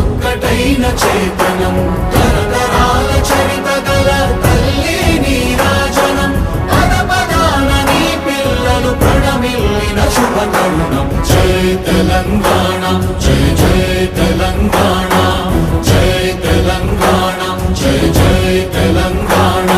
ఒక్కటైన చేతనం తరతరాల చరిత గల తల్లి నీరాజనం పద పదాన నీ పిల్లలు ప్రణమిల్లిన శుభ తరుణం జై తెలంగాణ జై జై తెలంగాణ జై తెలంగాణ జై జై తెలంగాణ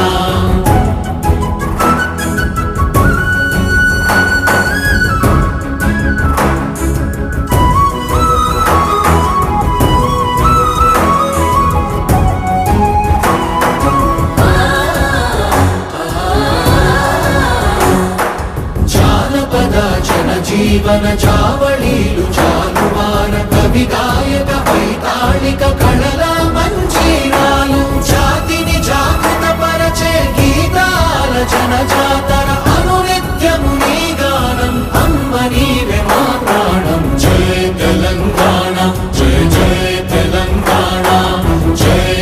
జీవన చావళీలు చాలువార కవి గాయక వైతాళిక కళల మంజీరాలు జాతిని జాగృత పరచే గీతాల జనజాతర అనునిత్యము నీ గానం అమ్మ నీవే మా ప్రాణం జై తెలంగాణ జై జై తెలంగాణ జై